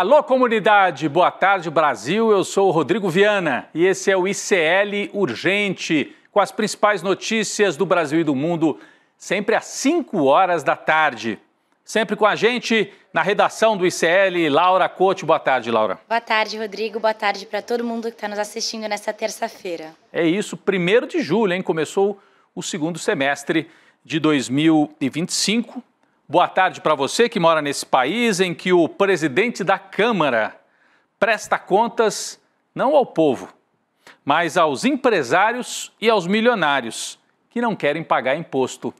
Alô, comunidade! Boa tarde, Brasil. Eu sou o Rodrigo Viana e esse é o ICL Urgente, com as principais notícias do Brasil e do mundo, sempre às 5 horas da tarde. Sempre com a gente na redação do ICL, Laura Couto. Boa tarde, Laura. Boa tarde, Rodrigo. Boa tarde para todo mundo que está nos assistindo nesta terça-feira. É isso, 1º de julho, hein? Começou o segundo semestre de 2025. Boa tarde para você que mora nesse país em que o presidente da Câmara presta contas não ao povo, mas aos empresários e aos milionários que não querem pagar imposto.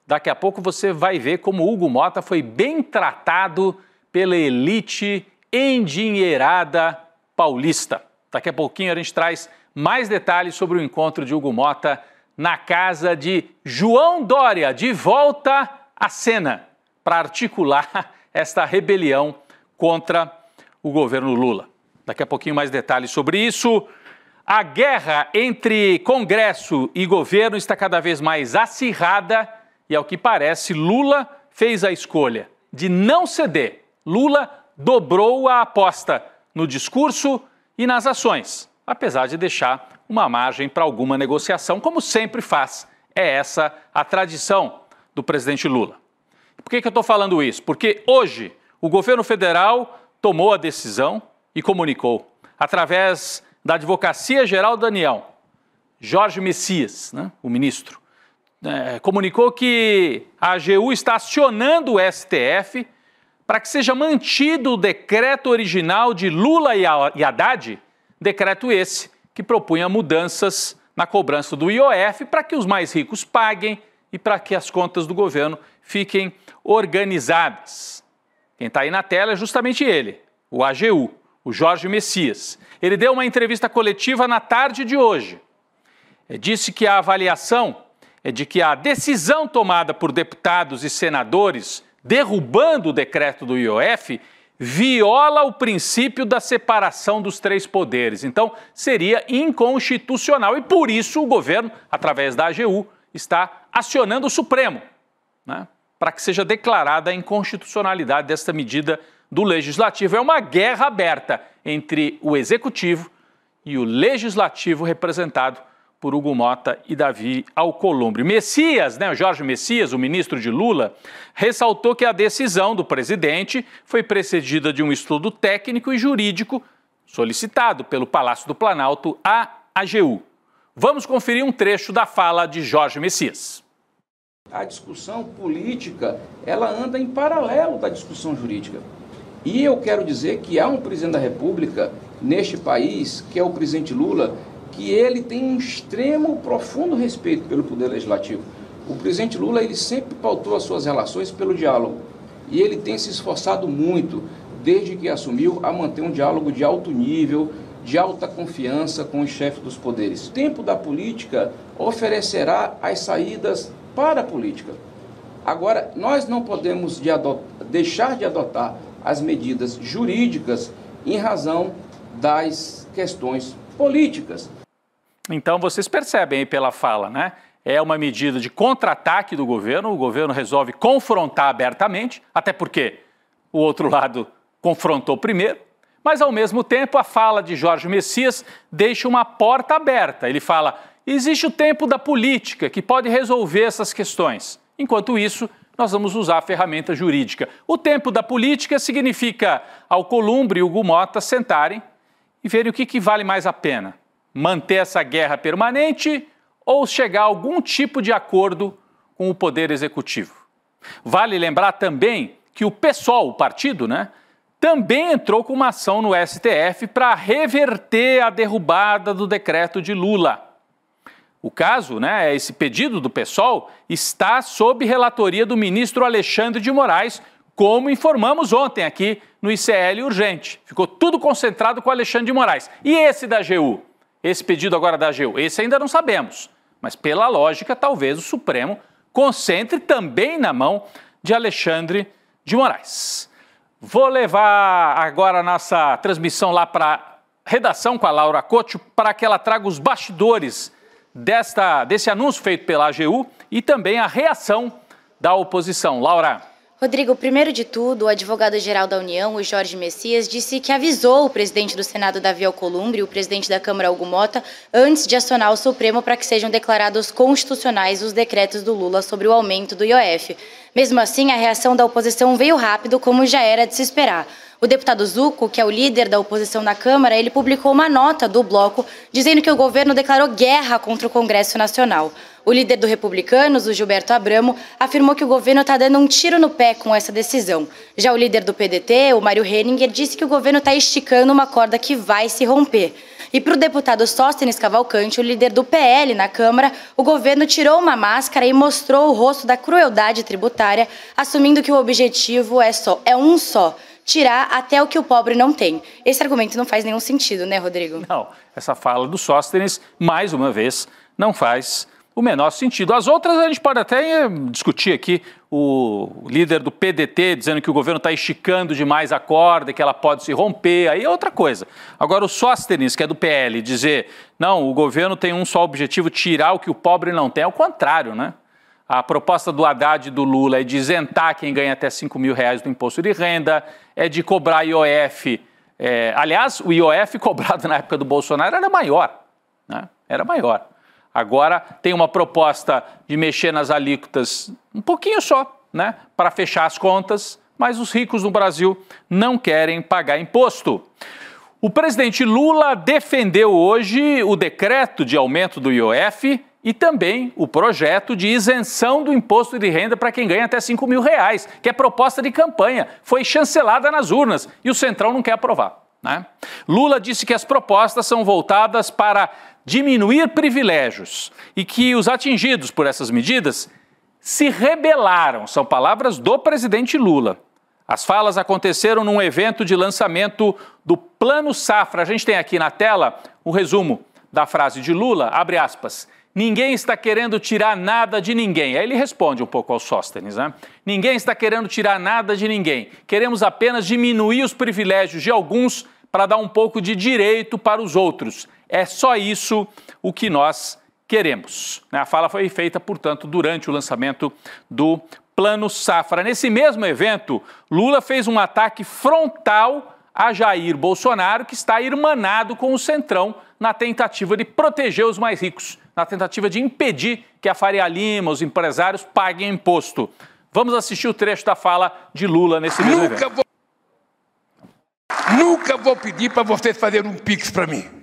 Daqui a pouco você vai ver como Hugo Motta foi bem tratado pela elite endinheirada paulista. Daqui a pouquinho a gente traz mais detalhes sobre o encontro de Hugo Motta na casa de João Dória, de volta à cena, para articular esta rebelião contra o governo Lula. Daqui a pouquinho mais detalhes sobre isso. A guerra entre Congresso e governo está cada vez mais acirrada e, ao que parece, Lula fez a escolha de não ceder. Lula dobrou a aposta no discurso e nas ações, apesar de deixar uma margem para alguma negociação, como sempre faz. É essa a tradição do presidente Lula. Por que eu estou falando isso? Porque hoje o governo federal tomou a decisão e comunicou, através da Advocacia Geral da União, Jorge Messias, né, o ministro, comunicou que a AGU está acionando o STF para que seja mantido o decreto original de Lula e Haddad, decreto esse que propunha mudanças na cobrança do IOF para que os mais ricos paguem e para que as contas do governo fiquem organizadas. Quem está aí na tela é justamente ele, o AGU, o Jorge Messias. Ele deu uma entrevista coletiva na tarde de hoje. Disse que a avaliação é de que a decisão tomada por deputados e senadores derrubando o decreto do IOF viola o princípio da separação dos 3 poderes. Então, seria inconstitucional e, por isso, o governo, através da AGU, está acionando o Supremo, né, para que seja declarada a inconstitucionalidade desta medida do Legislativo. É uma guerra aberta entre o Executivo e o Legislativo, representado por Hugo Motta e Davi Alcolumbre. Messias, né, o Jorge Messias, o ministro de Lula, ressaltou que a decisão do presidente foi precedida de um estudo técnico e jurídico solicitado pelo Palácio do Planalto à AGU. Vamos conferir um trecho da fala de Jorge Messias. A discussão política, ela anda em paralelo da discussão jurídica. E eu quero dizer que há um presidente da República neste país, que é o presidente Lula, que ele tem um extremo, profundo respeito pelo Poder Legislativo. O presidente Lula, ele sempre pautou as suas relações pelo diálogo. E ele tem se esforçado muito, desde que assumiu, a manter um diálogo de alto nível, de alta confiança com os chefes dos poderes. O tempo da política oferecerá as saídas para a política. Agora, nós não podemos deixar de adotar as medidas jurídicas em razão das questões políticas. Então, vocês percebem aí pela fala, né? É uma medida de contra-ataque do governo, o governo resolve confrontar abertamente, até porque o outro lado confrontou primeiro, mas, ao mesmo tempo, a fala de Jorge Messias deixa uma porta aberta. Ele fala: existe o tempo da política que pode resolver essas questões. Enquanto isso, nós vamos usar a ferramenta jurídica. O tempo da política significa Alcolumbre e Hugo Motta sentarem e verem o que vale mais a pena. Manter essa guerra permanente ou chegar a algum tipo de acordo com o Poder Executivo. Vale lembrar também que o PSOL, o partido, né, também entrou com uma ação no STF para reverter a derrubada do decreto de Lula. O caso, né, esse pedido do PSOL, está sob relatoria do ministro Alexandre de Moraes, como informamos ontem aqui no ICL Urgente. Ficou tudo concentrado com o Alexandre de Moraes. E esse da AGU? Esse pedido agora da AGU? Esse ainda não sabemos. Mas, pela lógica, talvez o Supremo concentre também na mão de Alexandre de Moraes. Vou levar agora a nossa transmissão lá para a redação com a Laura Couto para que ela traga os bastidores desse anúncio feito pela AGU e também a reação da oposição. Laura. Rodrigo, primeiro de tudo, o advogado-geral da União, o Jorge Messias, disse que avisou o presidente do Senado, Davi Alcolumbre, e o presidente da Câmara, Hugo Motta, antes de acionar o Supremo para que sejam declarados constitucionais os decretos do Lula sobre o aumento do IOF. Mesmo assim, a reação da oposição veio rápido, como já era de se esperar. O deputado Zucco, que é o líder da oposição na Câmara, ele publicou uma nota do bloco dizendo que o governo declarou guerra contra o Congresso Nacional. O líder do Republicanos, o Gilberto Abramo, afirmou que o governo está dando um tiro no pé com essa decisão. Já o líder do PDT, o Mário Henninger, disse que o governo está esticando uma corda que vai se romper. E para o deputado Sóstenes Cavalcante, o líder do PL na Câmara, o governo tirou uma máscara e mostrou o rosto da crueldade tributária, assumindo que o objetivo é um só: tirar até o que o pobre não tem. Esse argumento não faz nenhum sentido, né, Rodrigo? Não, essa fala do Sóstenes, mais uma vez, não faz o menor sentido. As outras a gente pode até discutir aqui, o líder do PDT dizendo que o governo está esticando demais a corda, que ela pode se romper, aí é outra coisa. Agora o Sóstenes, que é do PL, dizer, não, o governo tem um só objetivo, tirar o que o pobre não tem, é o contrário, né? A proposta do Haddad e do Lula é de isentar quem ganha até R$5.000 do imposto de renda, é de cobrar IOF. Aliás, o IOF cobrado na época do Bolsonaro era maior, né? Era maior. Agora tem uma proposta de mexer nas alíquotas um pouquinho só, né? Para fechar as contas, mas os ricos no Brasil não querem pagar imposto. O presidente Lula defendeu hoje o decreto de aumento do IOF e também o projeto de isenção do imposto de renda para quem ganha até R$5.000, que é proposta de campanha, foi chancelada nas urnas e o Centrão não quer aprovar, né? Lula disse que as propostas são voltadas para diminuir privilégios e que os atingidos por essas medidas se rebelaram, são palavras do presidente Lula. As falas aconteceram num evento de lançamento do Plano Safra. A gente tem aqui na tela o resumo da frase de Lula, abre aspas, ninguém está querendo tirar nada de ninguém. Aí ele responde um pouco ao Sóstenes, né? Ninguém está querendo tirar nada de ninguém. Queremos apenas diminuir os privilégios de alguns para dar um pouco de direito para os outros. É só isso o que nós queremos. A fala foi feita, portanto, durante o lançamento do Plano Safra. Nesse mesmo evento, Lula fez um ataque frontal a Jair Bolsonaro, que está irmanado com o Centrão na tentativa de proteger os mais ricos, na tentativa de impedir que a Faria Lima, os empresários, paguem imposto. Vamos assistir o trecho da fala de Lula nesse mesmo evento. Nunca vou pedir para vocês fazerem um pix para mim.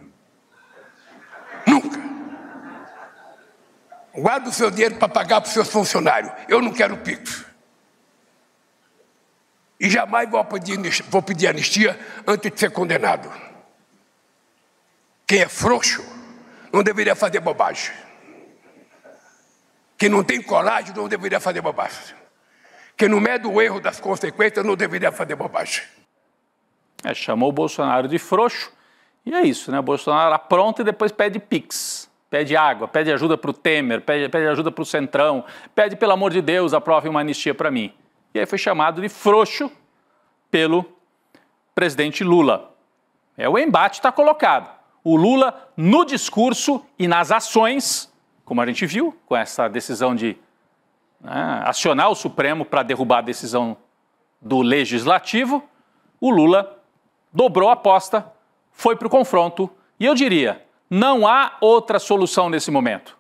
Nunca. Guarda o seu dinheiro para pagar para os seus funcionários. Eu não quero pix. E jamais vou pedir anistia antes de ser condenado. Quem é frouxo não deveria fazer bobagem. Quem não tem coragem não deveria fazer bobagem. Quem não mede o erro das consequências não deveria fazer bobagem. Chamou o Bolsonaro de frouxo e é isso, né? O Bolsonaro apronta e depois pede pix, pede água, pede ajuda para o Temer, pede ajuda para o Centrão, pede, pelo amor de Deus, aprove uma anistia para mim. E aí foi chamado de frouxo pelo presidente Lula. O embate está colocado. O Lula, no discurso e nas ações, como a gente viu, com essa decisão de acionar o Supremo para derrubar a decisão do Legislativo, o Lula dobrou a aposta, foi para o confronto e eu diria, não há outra solução nesse momento.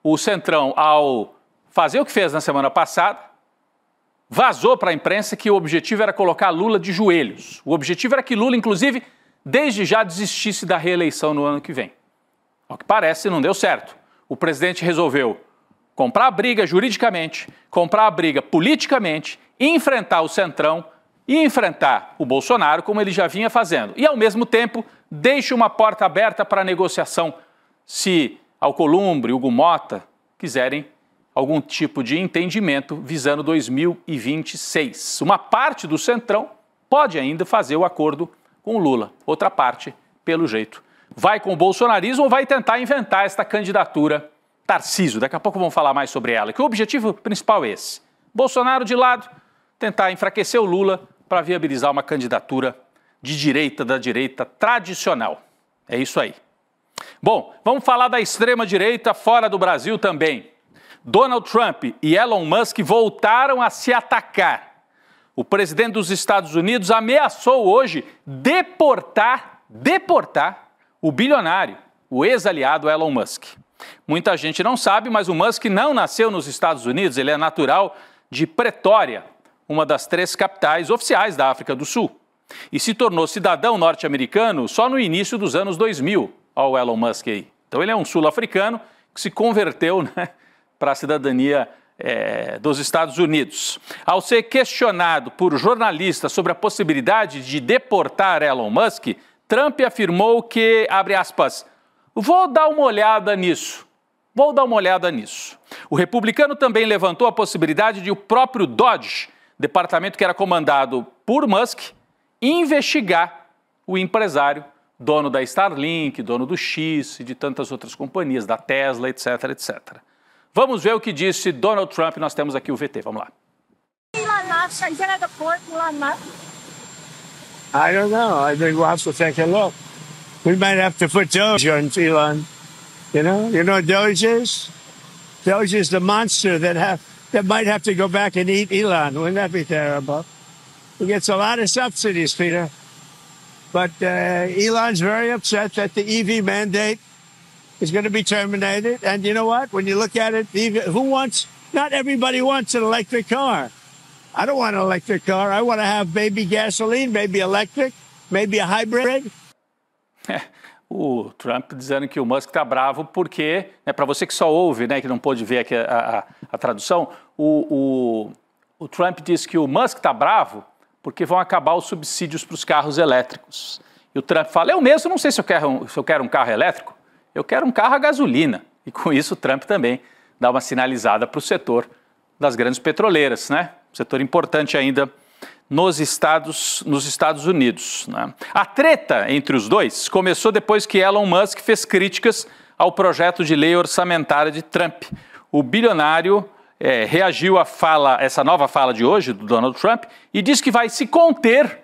O Centrão, ao fazer o que fez na semana passada, vazou para a imprensa que o objetivo era colocar Lula de joelhos. O objetivo era que Lula, inclusive, desde já desistisse da reeleição no ano que vem. Ao que parece, não deu certo. O presidente resolveu comprar a briga juridicamente, comprar a briga politicamente, enfrentar o Centrão e enfrentar o Bolsonaro como ele já vinha fazendo. E, ao mesmo tempo, deixa uma porta aberta para a negociação se Alcolumbre e Hugo Motta quiserem algum tipo de entendimento visando 2026. Uma parte do Centrão pode ainda fazer o acordo com o Lula. Outra parte, pelo jeito, vai com o bolsonarismo ou vai tentar inventar esta candidatura Tarcísio. Daqui a pouco vamos falar mais sobre ela, que o objetivo principal é esse. Bolsonaro de lado, tentar enfraquecer o Lula para viabilizar uma candidatura de direita, da direita tradicional. É isso aí. Bom, vamos falar da extrema-direita fora do Brasil também. Donald Trump e Elon Musk voltaram a se atacar. O presidente dos Estados Unidos ameaçou hoje deportar o bilionário, o ex-aliado Elon Musk. Muita gente não sabe, mas o Musk não nasceu nos Estados Unidos, ele é natural de Pretória, uma das 3 capitais oficiais da África do Sul. E se tornou cidadão norte-americano só no início dos anos 2000, olha o Elon Musk aí. Então ele é um sul-africano que se converteu, né, para a cidadania dos Estados Unidos. Ao ser questionado por jornalistas sobre a possibilidade de deportar Elon Musk, Trump afirmou que, abre aspas, vou dar uma olhada nisso. O republicano também levantou a possibilidade de o próprio DOGE, departamento que era comandado por Musk, investigar o empresário, dono da Starlink, dono do X e de tantas outras companhias, da Tesla, etc, etc. Vamos ver o que disse Donald Trump. Nós temos aqui o VT. Vamos lá. Elon Musk, are you going to deport Elon Musk? I don't know. I think we'll have to take a look. We might have to put Doge on Elon. You know what Doge is? Doge is the monster that might have to go back and eat Elon. Wouldn't that be terrible? He gets a lot of subsidies, Peter. But Elon's very upset that the EV mandate is going to be terminated. And you know what? When you look at it, not everybody wants an electric car. I don't want an electric car. I want to have maybe gasoline, maybe electric, maybe a hybrid. O Trump dizendo que o Musk está bravo porque, para você que só ouve, né, que não pôde ver aqui a tradução, o Trump disse que o Musk está bravo porque vão acabar os subsídios para os carros elétricos. E o Trump fala, eu mesmo não sei se eu quero um carro elétrico, eu quero um carro a gasolina. E com isso o Trump também dá uma sinalizada para o setor das grandes petroleiras, né? Setor importante ainda nos Estados Unidos, né? A treta entre os dois começou depois que Elon Musk fez críticas ao projeto de lei orçamentária de Trump. O bilionário reagiu a essa nova fala de hoje do Donald Trump e disse que vai se conter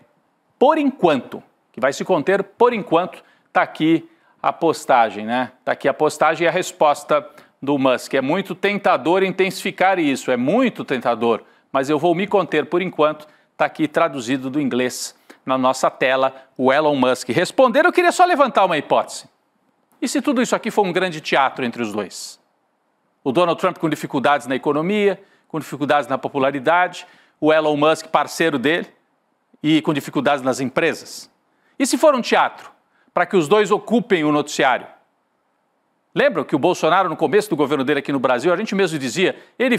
por enquanto. Está aqui a postagem, né? Está aqui a postagem e a resposta do Musk. É muito tentador intensificar isso, é muito tentador, mas eu vou me conter por enquanto. Está aqui traduzido do inglês na nossa tela, o Elon Musk respondendo. Eu queria só levantar uma hipótese. E se tudo isso aqui for um grande teatro entre os dois? O Donald Trump com dificuldades na economia, com dificuldades na popularidade, o Elon Musk parceiro dele e com dificuldades nas empresas. E se for um teatro, para que os dois ocupem o noticiário? Lembram que o Bolsonaro, no começo do governo dele aqui no Brasil, a gente mesmo dizia, ele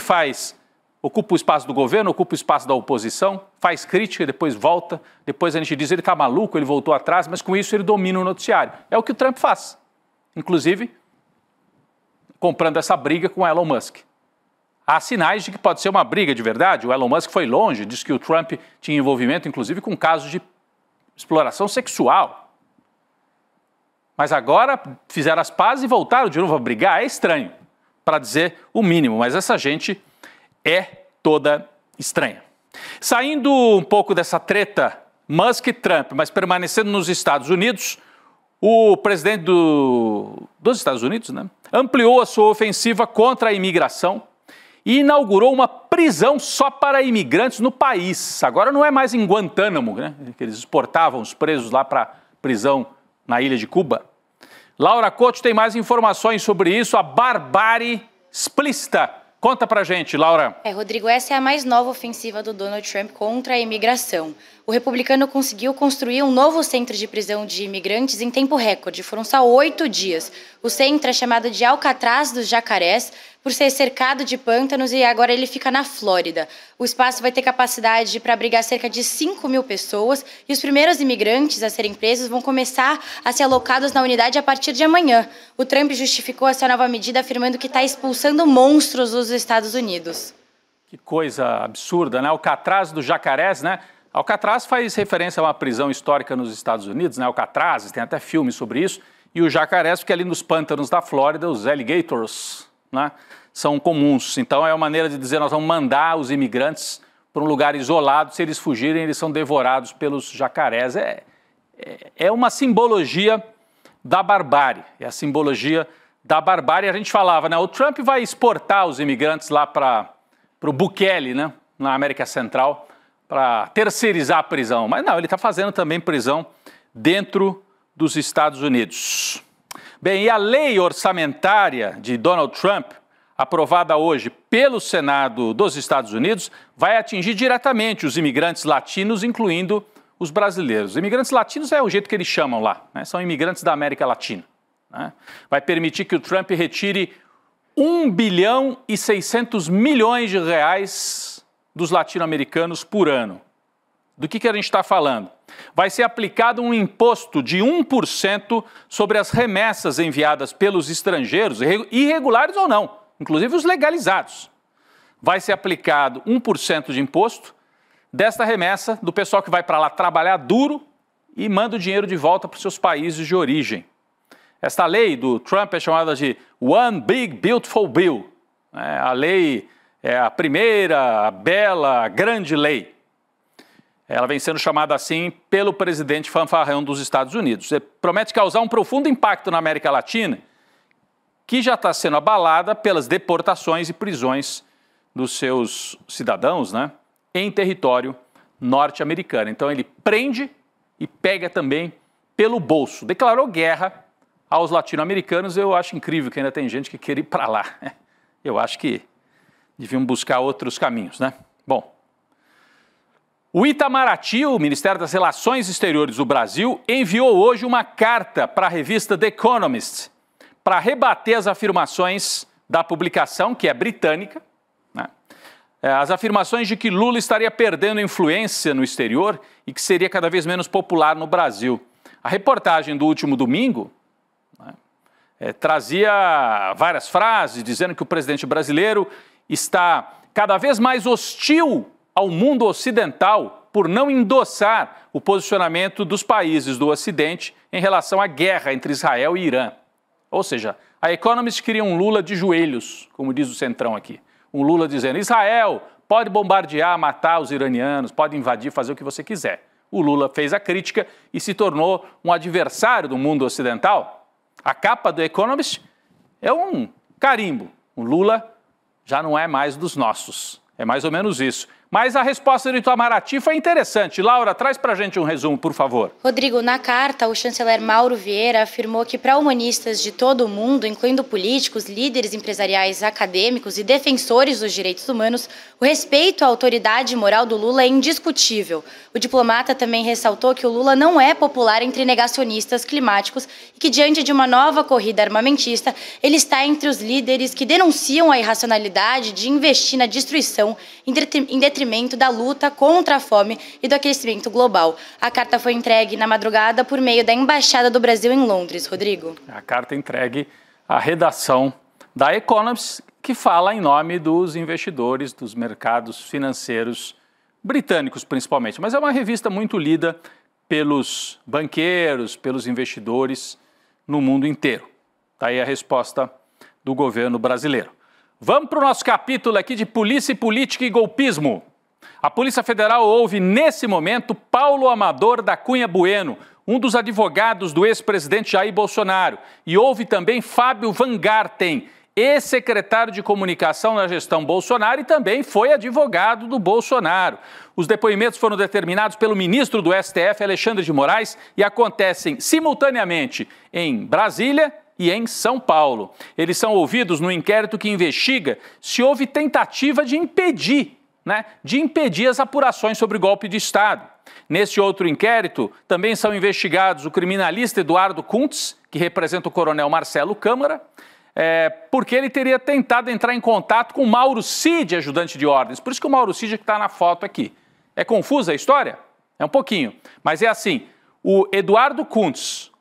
ocupa o espaço do governo, ocupa o espaço da oposição, faz crítica, depois volta, depois a gente diz, ele está maluco, ele voltou atrás, mas com isso ele domina o noticiário. É o que o Trump faz, inclusive comprando essa briga com o Elon Musk. Há sinais de que pode ser uma briga de verdade, o Elon Musk foi longe, disse que o Trump tinha envolvimento, inclusive, com casos de exploração sexual. Mas agora fizeram as pazes e voltaram de novo a brigar, é estranho, para dizer o mínimo, mas essa gente é toda estranha. Saindo um pouco dessa treta Musk e Trump, mas permanecendo nos Estados Unidos, o presidente dos Estados Unidos, né, ampliou a sua ofensiva contra a imigração e inaugurou uma prisão só para imigrantes no país. Agora não é mais em Guantánamo, né, que eles exportavam os presos lá para prisão na ilha de Cuba. Laura Couto tem mais informações sobre isso, a barbárie explícita. Conta pra gente, Laura. Rodrigo, essa é a mais nova ofensiva do Donald Trump contra a imigração. O republicano conseguiu construir um novo centro de prisão de imigrantes em tempo recorde. Foram só 8 dias. O centro é chamado de Alcatraz dos Jacarés, por ser cercado de pântanos, e agora ele fica na Flórida. O espaço vai ter capacidade para abrigar cerca de 5.000 pessoas e os primeiros imigrantes a serem presos vão começar a ser alocados na unidade a partir de amanhã. O Trump justificou essa nova medida afirmando que está expulsando monstros dos Estados Unidos. Que coisa absurda, né? Alcatraz dos Jacarés, né? Alcatraz faz referência a uma prisão histórica nos Estados Unidos, né? Alcatraz, tem até filme sobre isso. E o Jacarés, porque ali nos pântanos da Flórida, os alligators, né, são comuns. Então é uma maneira de dizer, nós vamos mandar os imigrantes para um lugar isolado, se eles fugirem, eles são devorados pelos jacarés. É uma simbologia da barbárie, é a simbologia da barbárie. A gente falava, né, o Trump vai exportar os imigrantes lá para o Bukele, né, na América Central, para terceirizar a prisão. Mas não, ele está fazendo também prisão dentro dos Estados Unidos. Bem, e a lei orçamentária de Donald Trump, aprovada hoje pelo Senado dos Estados Unidos, vai atingir diretamente os imigrantes latinos, incluindo os brasileiros. Os imigrantes latinos é o jeito que eles chamam lá, né? São imigrantes da América Latina, né? Vai permitir que o Trump retire 1 bilhão e 600 milhões de reais dos latino-americanos por ano. Do que a gente está falando? Vai ser aplicado um imposto de 1% sobre as remessas enviadas pelos estrangeiros, irregulares ou não, inclusive os legalizados. Vai ser aplicado 1% de imposto desta remessa do pessoal que vai para lá trabalhar duro e manda o dinheiro de volta para os seus países de origem. Esta lei do Trump é chamada de One Big Beautiful Bill. A lei é a primeira, a bela, a grande lei. Ela vem sendo chamada assim pelo presidente fanfarrão dos Estados Unidos. Ele promete causar um profundo impacto na América Latina, que já está sendo abalada pelas deportações e prisões dos seus cidadãos, né, em território norte-americano. Então ele prende e pega também pelo bolso. Declarou guerra aos latino-americanos. Eu acho incrível que ainda tem gente que quer ir para lá. Eu acho que deviam buscar outros caminhos, né? Bom, o Itamaraty, o Ministério das Relações Exteriores do Brasil, enviou hoje uma carta para a revista The Economist para rebater as afirmações da publicação, que é britânica, né? As afirmações de que Lula estaria perdendo influência no exterior e que seria cada vez menos popular no Brasil. A reportagem do último domingo, né, trazia várias frases dizendo que o presidente brasileiro está cada vez mais hostil ao mundo ocidental por não endossar o posicionamento dos países do Ocidente em relação à guerra entre Israel e Irã. Ou seja, a Economist queria um Lula de joelhos, como diz o Centrão aqui. Um Lula dizendo, Israel pode bombardear, matar os iranianos, pode invadir, fazer o que você quiser. O Lula fez a crítica e se tornou um adversário do mundo ocidental. A capa do Economist é um carimbo. O Lula já não é mais dos nossos. É mais ou menos isso. Mas a resposta do Itamaraty foi interessante. Laura, traz pra gente um resumo, por favor. Rodrigo, na carta, o chanceler Mauro Vieira afirmou que para humanistas de todo o mundo, incluindo políticos, líderes empresariais, acadêmicos e defensores dos direitos humanos, o respeito à autoridade moral do Lula é indiscutível. O diplomata também ressaltou que o Lula não é popular entre negacionistas climáticos e que, diante de uma nova corrida armamentista, ele está entre os líderes que denunciam a irracionalidade de investir na destruição em detrimento da luta contra a fome e do aquecimento global. A carta foi entregue na madrugada por meio da Embaixada do Brasil em Londres. Rodrigo. A carta entregue à redação da Economist, que fala em nome dos investidores, dos mercados financeiros britânicos principalmente. Mas é uma revista muito lida pelos banqueiros, pelos investidores no mundo inteiro. Está aí a resposta do governo brasileiro. Vamos para o nosso capítulo aqui de polícia, política e golpismo. A Polícia Federal ouve, nesse momento, Paulo Amador da Cunha Bueno, um dos advogados do ex-presidente Jair Bolsonaro. E ouve também Fábio Van Garten, ex-secretário de comunicação na gestão Bolsonaro e também foi advogado do Bolsonaro. Os depoimentos foram determinados pelo ministro do STF, Alexandre de Moraes, e acontecem simultaneamente em Brasília e em São Paulo. Eles são ouvidos no inquérito que investiga se houve tentativa de impedir as apurações sobre o golpe de Estado. Neste outro inquérito, também são investigados o criminalista Eduardo Kuntz, que representa o coronel Marcelo Câmara, porque ele teria tentado entrar em contato com o Mauro Cid, ajudante de ordens. Por isso que o Mauro Cid está na foto aqui. É confusa a história? É um pouquinho. Mas é assim, o Eduardo Kuntz,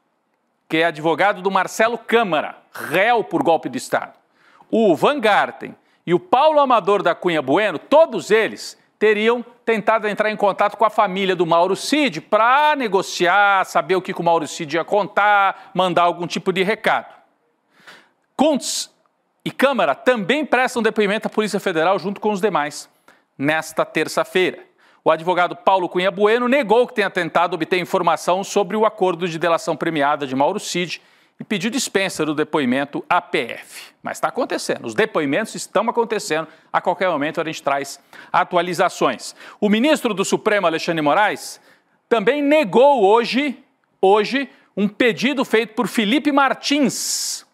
que é advogado do Marcelo Câmara, réu por golpe de Estado, o Van Garten e o Paulo Amador da Cunha Bueno, todos eles teriam tentado entrar em contato com a família do Mauro Cid para negociar, saber o que o Mauro Cid ia contar, mandar algum tipo de recado. Kuntz e Câmara também prestam depoimento à Polícia Federal junto com os demais nesta terça-feira. O advogado Paulo Cunha Bueno negou que tenha tentado obter informação sobre o acordo de delação premiada de Mauro Cid e pediu dispensa do depoimento à PF. Mas está acontecendo, os depoimentos estão acontecendo, a qualquer momento a gente traz atualizações. O ministro do Supremo, Alexandre de Moraes, também negou hoje um pedido feito por Felipe Martins,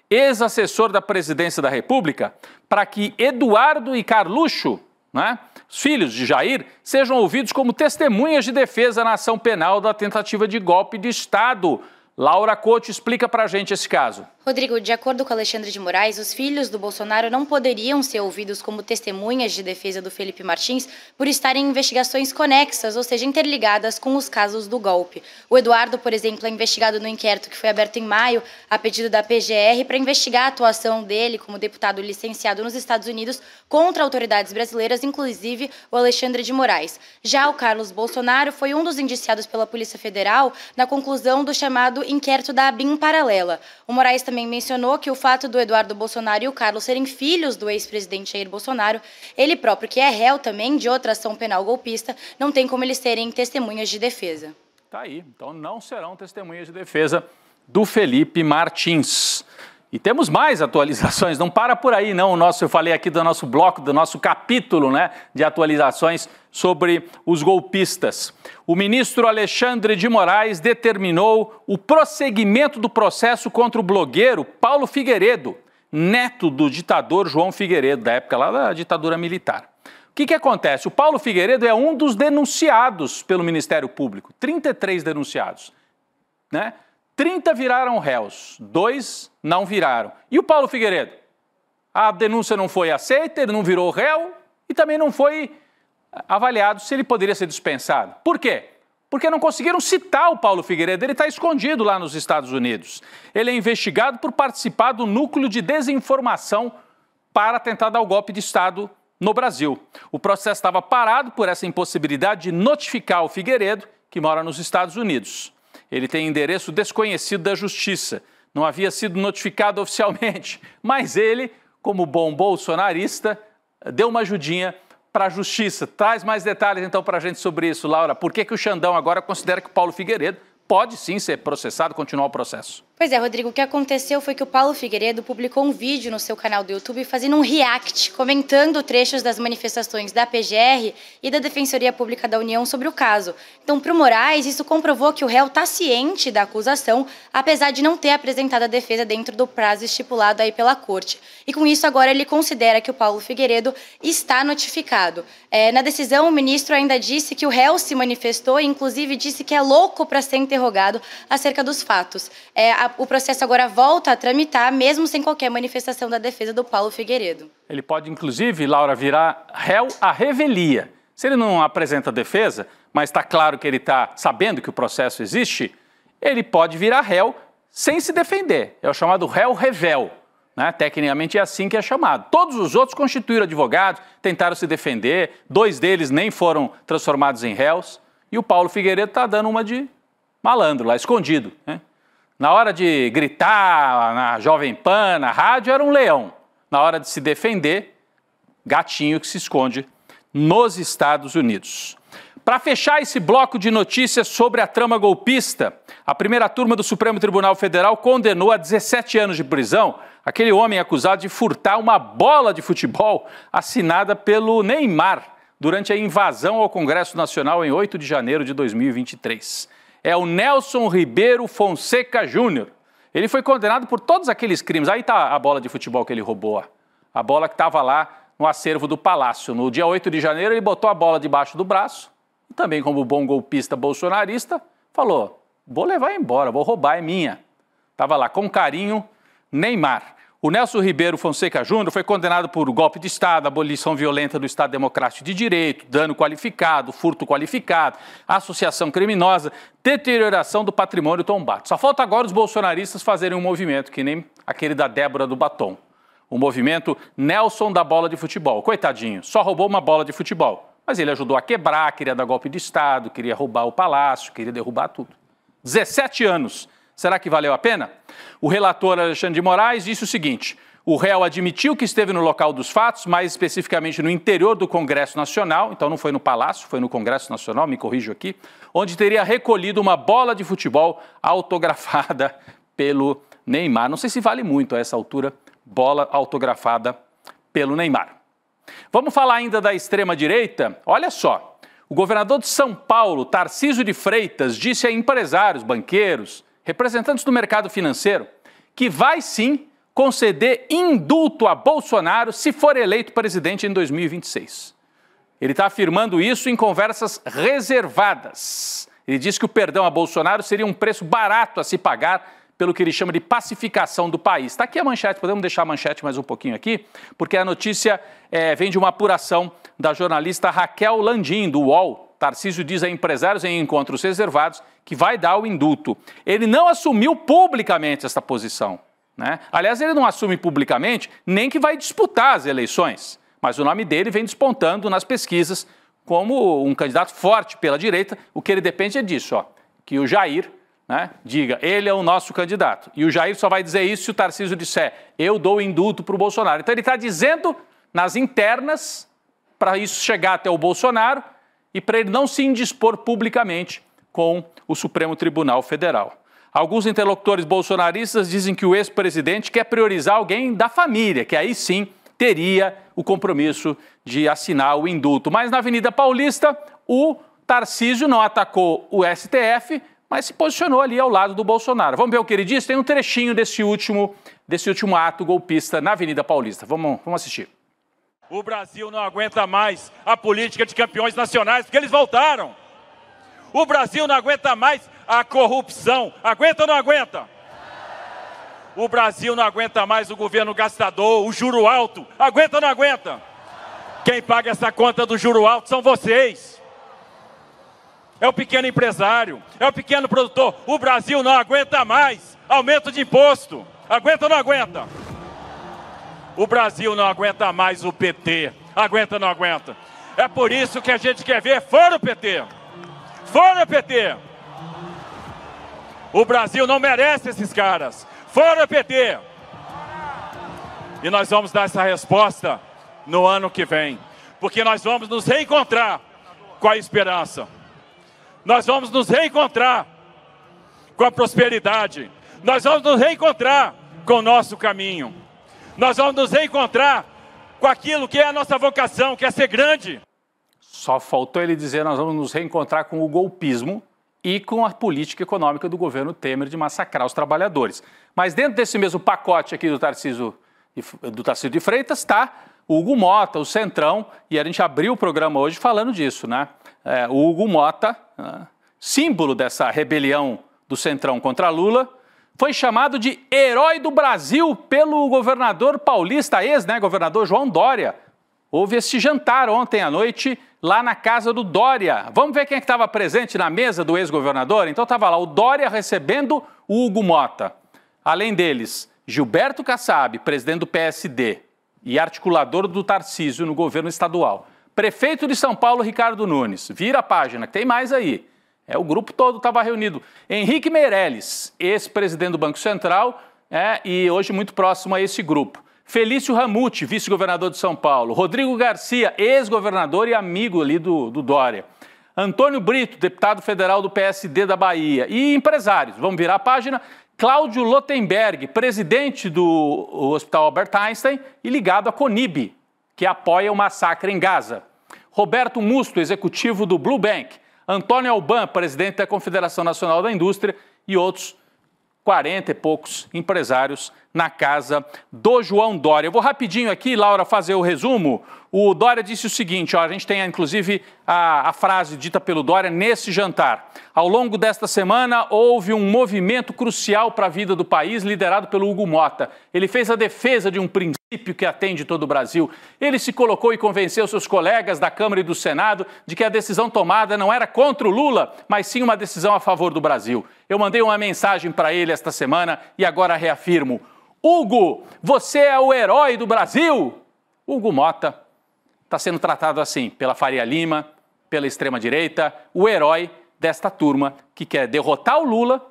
ex-assessor da Presidência da República, para que Eduardo e Carluxo, né, os filhos de Jair, sejam ouvidos como testemunhas de defesa na ação penal da tentativa de golpe de Estado. Laura Couto explica para a gente esse caso. Rodrigo, de acordo com Alexandre de Moraes, os filhos do Bolsonaro não poderiam ser ouvidos como testemunhas de defesa do Felipe Martins por estarem em investigações conexas, ou seja, interligadas com os casos do golpe. O Eduardo, por exemplo, é investigado no inquérito que foi aberto em maio, a pedido da PGR, para investigar a atuação dele como deputado licenciado nos Estados Unidos contra autoridades brasileiras, inclusive o Alexandre de Moraes. Já o Carlos Bolsonaro foi um dos indiciados pela Polícia Federal na conclusão do chamado inquérito da ABIN paralela. O Moraes também mencionou que o fato do Eduardo Bolsonaro e o Carlos serem filhos do ex-presidente Jair Bolsonaro, ele próprio, que é réu também de outra ação penal golpista, não tem como eles serem testemunhas de defesa. Tá aí, então não serão testemunhas de defesa do Felipe Martins. E temos mais atualizações, não para por aí não, eu falei aqui do nosso bloco, do nosso capítulo, né, de atualizações sobre os golpistas. O ministro Alexandre de Moraes determinou o prosseguimento do processo contra o blogueiro Paulo Figueiredo, neto do ditador João Figueiredo, da época lá da ditadura militar. O que acontece? O Paulo Figueiredo é um dos denunciados pelo Ministério Público, 33 denunciados, né? 30 viraram réus, 2 não viraram. E o Paulo Figueiredo? A denúncia não foi aceita, ele não virou réu e também não foi avaliado se ele poderia ser dispensado. Por quê? Porque não conseguiram citar o Paulo Figueiredo, ele está escondido lá nos Estados Unidos. Ele é investigado por participar do núcleo de desinformação para tentar dar o golpe de Estado no Brasil. O processo estava parado por essa impossibilidade de notificar o Figueiredo, que mora nos Estados Unidos. Ele tem endereço desconhecido da Justiça, não havia sido notificado oficialmente, mas ele, como bom bolsonarista, deu uma ajudinha para a Justiça. Traz mais detalhes então para a gente sobre isso, Laura. Por que o Xandão agora considera que o Paulo Figueiredo pode sim ser processado, continuar o processo? Pois é, Rodrigo, o que aconteceu foi que o Paulo Figueiredo publicou um vídeo no seu canal do YouTube fazendo um react, comentando trechos das manifestações da PGR e da Defensoria Pública da União sobre o caso. Então, para o Moraes, isso comprovou que o réu está ciente da acusação, apesar de não ter apresentado a defesa dentro do prazo estipulado aí pela corte. E com isso, agora ele considera que o Paulo Figueiredo está notificado. Na decisão, o ministro ainda disse que o réu se manifestou e, inclusive, disse que é louco para ser interrogado acerca dos fatos. O processo agora volta a tramitar, mesmo sem qualquer manifestação da defesa do Paulo Figueiredo. Ele pode, inclusive, Laura, virar réu à revelia. Se ele não apresenta defesa, mas está claro que ele está sabendo que o processo existe, ele pode virar réu sem se defender. É o chamado réu revel, né? Tecnicamente é assim que é chamado. Todos os outros constituíram advogados, tentaram se defender, 2 deles nem foram transformados em réus, e o Paulo Figueiredo está dando uma de malandro lá, escondido, né? Na hora de gritar na Jovem Pan, na rádio, era um leão. Na hora de se defender, gatinho que se esconde nos Estados Unidos. Para fechar esse bloco de notícias sobre a trama golpista, a primeira turma do Supremo Tribunal Federal condenou a 17 anos de prisão aquele homem acusado de furtar uma bola de futebol assinada pelo Neymar durante a invasão ao Congresso Nacional em 8 de janeiro de 2023. É o Nelson Ribeiro Fonseca Júnior. Ele foi condenado por todos aqueles crimes. Aí está a bola de futebol que ele roubou. A bola que estava lá no acervo do Palácio. No dia 8 de janeiro, ele botou a bola debaixo do braço. E também, como bom golpista bolsonarista, falou, vou levar embora, vou roubar, é minha. Estava lá, com carinho, Neymar. O Nelson Ribeiro Fonseca Júnior foi condenado por golpe de Estado, abolição violenta do Estado Democrático de Direito, dano qualificado, furto qualificado, associação criminosa, deterioração do patrimônio tombado. Só falta agora os bolsonaristas fazerem um movimento, que nem aquele da Débora do Batom. O movimento Nelson da bola de futebol. Coitadinho, só roubou uma bola de futebol. Mas ele ajudou a quebrar, queria dar golpe de Estado, queria roubar o palácio, queria derrubar tudo. 17 anos. Será que valeu a pena? O relator Alexandre de Moraes disse o seguinte: o réu admitiu que esteve no local dos fatos, mais especificamente no interior do Congresso Nacional, então não foi no Palácio, foi no Congresso Nacional, me corrijo aqui, onde teria recolhido uma bola de futebol autografada pelo Neymar. Não sei se vale muito a essa altura, bola autografada pelo Neymar. Vamos falar ainda da extrema-direita? Olha só, o governador de São Paulo, Tarcísio de Freitas, disse a empresários, banqueiros, representantes do mercado financeiro, que vai sim conceder indulto a Bolsonaro se for eleito presidente em 2026. Ele está afirmando isso em conversas reservadas. Ele diz que o perdão a Bolsonaro seria um preço barato a se pagar pelo que ele chama de pacificação do país. Está aqui a manchete, podemos deixar a manchete mais um pouquinho aqui, porque a notícia vem de uma apuração da jornalista Raquel Landim, do UOL. Tarcísio diz a empresários em encontros reservados que vai dar o indulto. Ele não assumiu publicamente essa posição, né? Aliás, ele não assume publicamente nem que vai disputar as eleições, mas o nome dele vem despontando nas pesquisas como um candidato forte pela direita. O que ele depende é disso, ó, que o Jair, né, diga, ele é o nosso candidato. E o Jair só vai dizer isso se o Tarcísio disser, eu dou indulto para o Bolsonaro. Então ele está dizendo nas internas, para isso chegar até o Bolsonaro e para ele não se indispor publicamente com o Supremo Tribunal Federal. Alguns interlocutores bolsonaristas dizem que o ex-presidente quer priorizar alguém da família, que aí sim teria o compromisso de assinar o indulto. Mas na Avenida Paulista, o Tarcísio não atacou o STF, mas se posicionou ali ao lado do Bolsonaro. Vamos ver o que ele diz? Tem um trechinho desse último ato golpista na Avenida Paulista. Vamos assistir. O Brasil não aguenta mais a política de campeões nacionais, porque eles voltaram. O Brasil não aguenta mais a corrupção. Aguenta ou não aguenta? O Brasil não aguenta mais o governo gastador, o juro alto. Aguenta ou não aguenta? Quem paga essa conta do juro alto são vocês. É o pequeno empresário, é o pequeno produtor. O Brasil não aguenta mais aumento de imposto. Aguenta ou não aguenta? O Brasil não aguenta mais o PT. Aguenta ou não aguenta? É por isso que a gente quer ver fora o PT. Fora o PT. O Brasil não merece esses caras. Fora o PT. E nós vamos dar essa resposta no ano que vem. Porque nós vamos nos reencontrar com a esperança. Nós vamos nos reencontrar com a prosperidade. Nós vamos nos reencontrar com o nosso caminho. Nós vamos nos reencontrar com aquilo que é a nossa vocação, que é ser grande. Só faltou ele dizer, nós vamos nos reencontrar com o golpismo e com a política econômica do governo Temer de massacrar os trabalhadores. Mas dentro desse mesmo pacote aqui do Tarcísio de Freitas está o Hugo Mota, o Centrão, e a gente abriu o programa hoje falando disso, né? O Hugo Mota, símbolo dessa rebelião do Centrão contra Lula, foi chamado de herói do Brasil pelo governador paulista, ex-governador João Dória. Houve esse jantar ontem à noite lá na casa do Dória. Vamos ver quem é que estava presente na mesa do ex-governador? Então estava lá o Dória recebendo o Hugo Mota. Além deles, Gilberto Kassab, presidente do PSD e articulador do Tarcísio no governo estadual. Prefeito de São Paulo, Ricardo Nunes. Vira a página, que tem mais aí. O grupo todo estava reunido. Henrique Meirelles, ex-presidente do Banco Central, e hoje muito próximo a esse grupo. Felício Ramute, vice-governador de São Paulo. Rodrigo Garcia, ex-governador e amigo ali do Dória. Antônio Brito, deputado federal do PSD da Bahia. E empresários, vamos virar a página. Cláudio Lotenberg, presidente do Hospital Albert Einstein e ligado à Conib, que apoia o massacre em Gaza. Roberto Musto, executivo do Blue Bank. Antônio Alban, presidente da Confederação Nacional da Indústria, e outros 40 e poucos empresários na casa do João Dória. Eu vou rapidinho aqui, Laura, fazer o resumo. O Dória disse o seguinte, a gente tem inclusive a frase dita pelo Dória nesse jantar. Ao longo desta semana houve um movimento crucial para a vida do país liderado pelo Hugo Mota. Ele fez a defesa de um princípio que atende todo o Brasil. Ele se colocou e convenceu seus colegas da Câmara e do Senado de que a decisão tomada não era contra o Lula, mas sim uma decisão a favor do Brasil. Eu mandei uma mensagem para ele esta semana e agora reafirmo. Hugo, você é o herói do Brasil? Hugo Mota está sendo tratado assim pela Faria Lima, pela extrema-direita, o herói desta turma que quer derrotar o Lula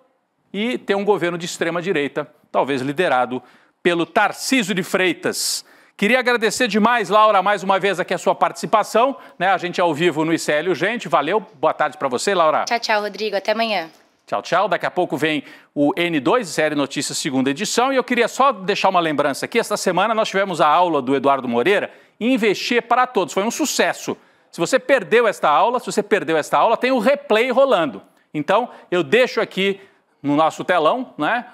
e ter um governo de extrema-direita, talvez liderado pelo Tarcísio de Freitas. Queria agradecer demais, Laura, mais uma vez aqui a sua participação, né? A gente é ao vivo no ICL Urgente. Valeu, boa tarde para você, Laura. Tchau, tchau, Rodrigo. Até amanhã. Tchau, tchau. Daqui a pouco vem o N2, Série Notícias, segunda edição. E eu queria só deixar uma lembrança aqui. Esta semana nós tivemos a aula do Eduardo Moreira, Investir para Todos. Foi um sucesso. Se você perdeu esta aula, tem o replay rolando. Então, eu deixo aqui no nosso telão, né,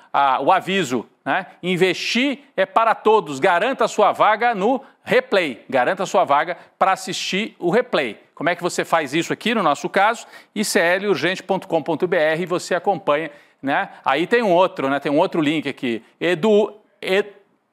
o aviso, né? Investir é para todos. Garanta a sua vaga no replay. Garanta a sua vaga para assistir o replay. Como é que você faz isso aqui, no nosso caso? iclurgente.com.br, você acompanha, né? Aí tem um outro, né? Tem um outro link aqui. Eu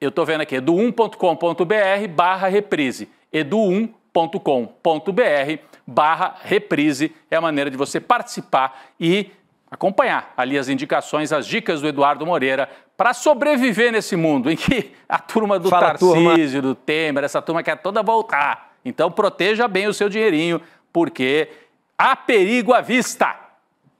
estou vendo aqui, edu1.com.br/reprise. edu1.com.br/reprise é a maneira de você participar e acompanhar ali as indicações, as dicas do Eduardo Moreira para sobreviver nesse mundo em que a turma do Tarcísio, do Temer, essa turma quer toda voltar. Então proteja bem o seu dinheirinho, porque há perigo à vista.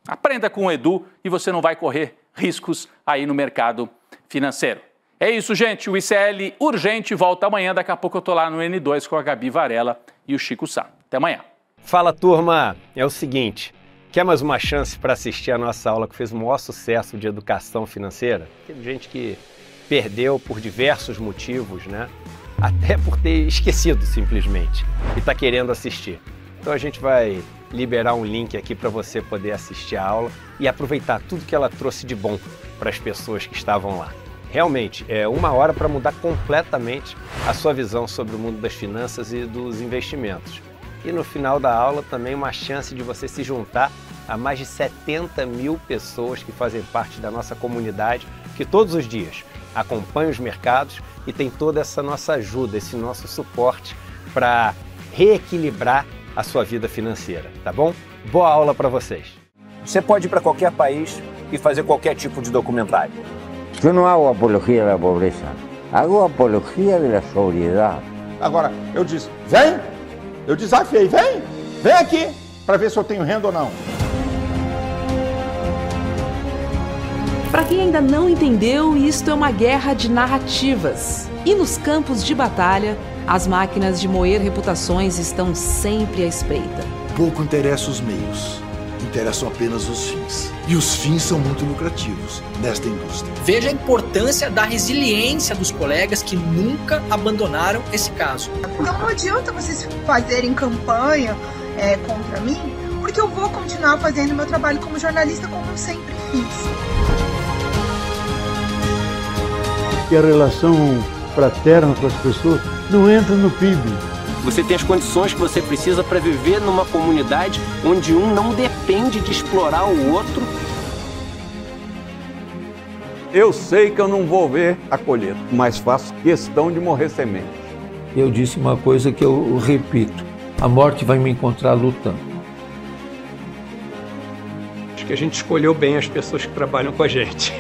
Aprenda com o Edu e você não vai correr riscos aí no mercado financeiro. É isso, gente. O ICL Urgente volta amanhã. Daqui a pouco eu tô lá no N2 com a Gabi Varela e o Chico Sá. Até amanhã. Fala, turma. É o seguinte, quer mais uma chance para assistir a nossa aula que fez o maior sucesso de educação financeira? Teve gente que perdeu por diversos motivos, né? Até por ter esquecido, simplesmente, e está querendo assistir. Então a gente vai liberar um link aqui para você poder assistir a aula e aproveitar tudo que ela trouxe de bom para as pessoas que estavam lá. Realmente, é uma hora para mudar completamente a sua visão sobre o mundo das finanças e dos investimentos. E no final da aula também uma chance de você se juntar a mais de 70 mil pessoas que fazem parte da nossa comunidade, que todos os dias acompanham os mercados e tem toda essa nossa ajuda, esse nosso suporte para reequilibrar a sua vida financeira, tá bom? Boa aula para vocês! Você pode ir para qualquer país e fazer qualquer tipo de documentário. Eu não hago apologia da pobreza, hago apologia da sobriedade. Agora, eu disse, vem, eu desafiei, vem aqui, para ver se eu tenho renda ou não. Para quem ainda não entendeu, isto é uma guerra de narrativas. E nos campos de batalha, as máquinas de moer reputações estão sempre à espreita. Pouco interessa os meios, interessam apenas os fins. E os fins são muito lucrativos nesta indústria. Veja a importância da resiliência dos colegas que nunca abandonaram esse caso. Então não adianta vocês fazerem campanha contra mim, porque eu vou continuar fazendo meu trabalho como jornalista como eu sempre fiz. E a relação fraterna com as pessoas não entra no PIB. Você tem as condições que você precisa para viver numa comunidade onde um não depende de explorar o outro. Eu sei que eu não vou ver a colheita, mas faço questão de morrer semente. Eu disse uma coisa que eu repito, a morte vai me encontrar lutando. Acho que a gente escolheu bem as pessoas que trabalham com a gente.